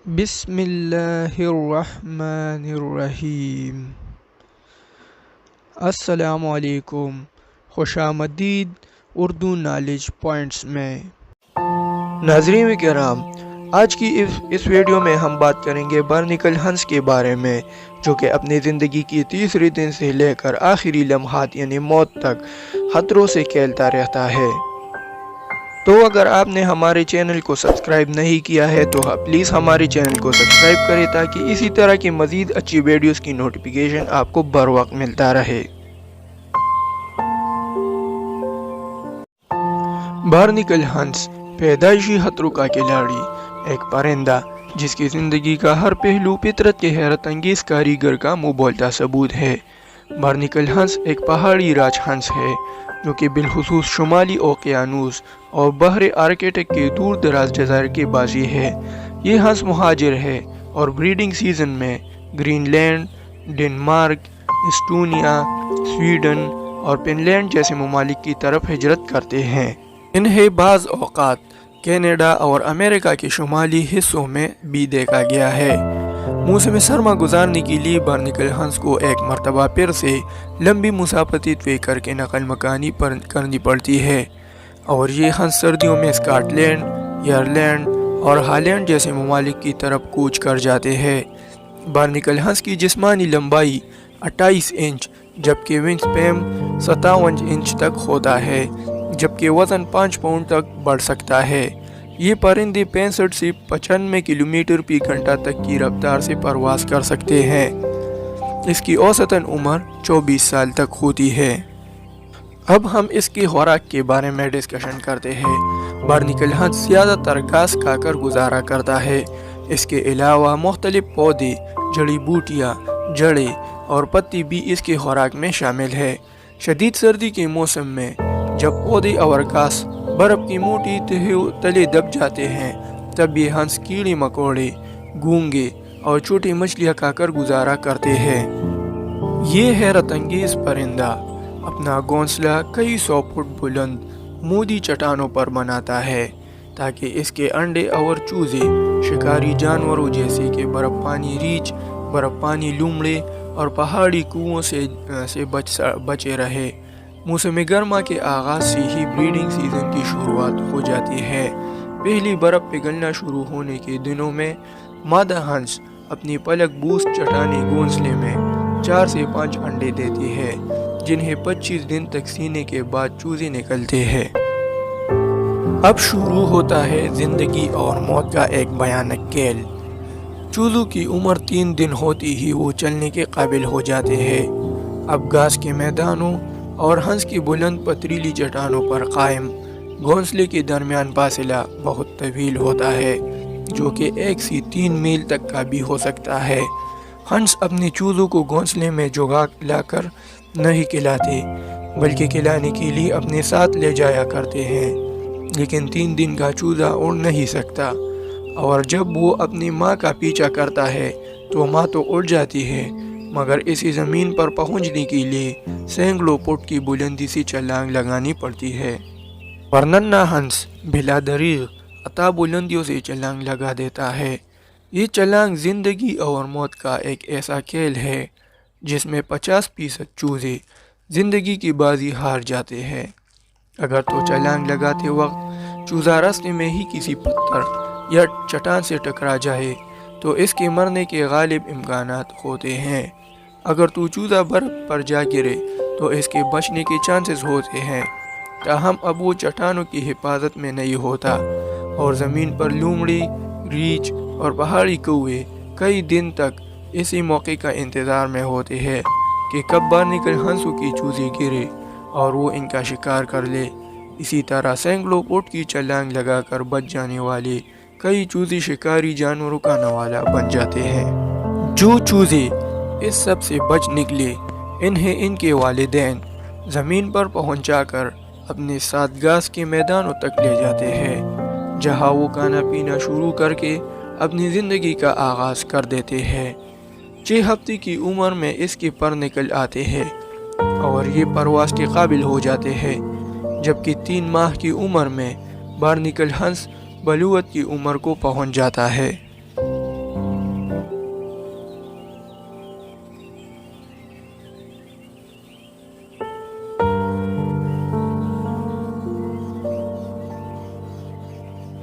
بسم اللہ الرحمن الرحیم۔ السلام علیکم، خوش آمدید اردو نالج پوائنٹس میں۔ ناظرین کرام، آج کی اس ویڈیو میں ہم بات کریں گے برنیکل ہنس کے بارے میں، جو کہ اپنی زندگی کی تیسرے دن سے لے کر آخری لمحات یعنی موت تک خطروں سے کھیلتا رہتا ہے۔ تو اگر آپ نے ہمارے چینل کو سبسکرائب نہیں کیا ہے تو پلیز ہمارے چینل کو سبسکرائب کریں تاکہ اسی طرح کی مزید اچھی ویڈیوز کی نوٹیفیکیشن آپ کو بر وقت ملتا رہے۔ برنیکل ہنس پیدائشی خطروں کا کھلاڑی، ایک پرندہ جس کی زندگی کا ہر پہلو فطرت کے حیرت انگیز کاریگر کا منہ بولتا ثبوت ہے۔ برنیکل ہنس ایک پہاڑی راج ہنس ہے جو کہ بالخصوص شمالی اوقیانوس اور بحر آرکٹک کے دور دراز جزائر کے بازی ہے۔ یہ ہنس مہاجر ہے اور بریڈنگ سیزن میں Greenland, Denmark, Estonia, Sweden اور فن لینڈ جیسے ممالک کی طرف ہجرت کرتے ہیں۔ انہیں بعض اوقات کینیڈا اور امریکہ کے شمالی حصوں میں بھی دیکھا گیا ہے۔ موسم سرما گزارنے کے لیے برنیکل ہنس کو ایک مرتبہ پھر سے لمبی مسافتی طے کر کے نقل مکانی کرنی پڑتی ہے، اور یہ ہنس سردیوں میں اسکاٹ لینڈ، ایئرلینڈ اور ہالینڈ جیسے ممالک کی طرف کوچ کر جاتے ہیں۔ برنیکل ہنس کی جسمانی لمبائی 28 انچ جبکہ ونگ سپین 57 انچ تک ہوتا ہے، جبکہ وزن 5 پاؤنڈ تک بڑھ سکتا ہے۔ یہ پرندے 65 سے 95 کلومیٹر فی گھنٹہ تک کی رفتار سے پرواز کر سکتے ہیں۔ اس کی اوسطاً عمر 24 سال تک ہوتی ہے۔ اب ہم اس کی خوراک کے بارے میں ڈسکشن کرتے ہیں۔ برنیکل ہنس زیادہ تر گھاس کھا کر گزارا کرتا ہے۔ اس کے علاوہ مختلف پودے، جڑی بوٹیاں، جڑیں اور پتی بھی اس کی خوراک میں شامل ہے۔ شدید سردی کے موسم میں جب پودے اور گھاس برف کی موٹی تلے دب جاتے ہیں، تب یہ ہنس کیڑے مکوڑے، گھونگے اور چھوٹی مچھلیاں کھا کر گزارا کرتے ہیں۔ یہ حیرت انگیز پرندہ اپنا گھونسلہ کئی 100 فٹ بلند مودی چٹانوں پر بناتا ہے تاکہ اس کے انڈے اور چوزے شکاری جانوروں جیسے کہ برف پانی ریچھ، برف پانی لومڑے اور پہاڑی کوؤں سے بچے رہے۔ موسم گرما کے آغاز سے ہی بریڈنگ سیزن کی شروعات ہو جاتی ہے۔ پہلی برف پگھلنا شروع ہونے کے دنوں میں مادہ ہنس اپنی پلک بوس چٹانی گھونسلے میں 4 سے 5 انڈے دیتی ہے، جنہیں 25 دن تک سینے کے بعد چوزے نکلتے ہیں۔ اب شروع ہوتا ہے زندگی اور موت کا ایک بھیانک کھیل۔ چوزوں کی عمر 3 دن ہوتی ہی وہ چلنے کے قابل ہو جاتے ہیں۔ اب گھاس کے میدانوں اور ہنس کی بلند پتریلی چٹانوں پر قائم گھونسلے کے درمیان فاصلہ بہت طویل ہوتا ہے، جو کہ 1 سے 3 میل تک کا بھی ہو سکتا ہے۔ ہنس اپنے چوزوں کو گھونسلے میں جگا لا کر نہیں کھلاتے، بلکہ کھلانے کے لیے اپنے ساتھ لے جایا کرتے ہیں۔ لیکن 3 دن کا چوزا اڑ نہیں سکتا، اور جب وہ اپنی ماں کا پیچھا کرتا ہے تو ماں تو اڑ جاتی ہے، مگر اسی زمین پر پہنچنے کے لیے سینکڑوں فٹ کی بلندی سے چھلانگ لگانی پڑتی ہے۔ ورنہ ہنس بلا دریغ عطا بلندیوں سے چھلانگ لگا دیتا ہے۔ یہ چھلانگ زندگی اور موت کا ایک ایسا کھیل ہے جس میں 50% چوزے زندگی کی بازی ہار جاتے ہیں۔ اگر تو چھلانگ لگاتے وقت چوزا راستے میں ہی کسی پتھر یا چٹان سے ٹکرا جائے تو اس کے مرنے کے غالب امکانات ہوتے ہیں۔ اگر تو چوزا برف پر جا گرے تو اس کے بچنے کے چانسز ہوتے ہیں، تاہم اب وہ چٹانوں کی حفاظت میں نہیں ہوتا، اور زمین پر لومڑی، ریچھ اور پہاڑی کوے کئی دن تک اسی موقع کا انتظار میں ہوتے ہیں کہ کب برنیکل ہنسوں کی چوزے گرے اور وہ ان کا شکار کر لے۔ اسی طرح سینکڑوں فٹ کی چھلانگ لگا کر بچ جانے والے کئی چوزے شکاری جانوروں کا نوالا بن جاتے ہیں۔ جو چوزے اس سب سے بچ نکلے، انہیں ان کے والدین زمین پر پہنچا کر اپنے ساتھ گھاس کے میدانوں تک لے جاتے ہیں، جہاں وہ کھانا پینا شروع کر کے اپنی زندگی کا آغاز کر دیتے ہیں۔ 6 ہفتے کی عمر میں اس کے پر نکل آتے ہیں اور یہ پرواز کے قابل ہو جاتے ہیں، جبکہ 3 ماہ کی عمر میں برنیکل ہنس بلوغت کی عمر کو پہنچ جاتا ہے۔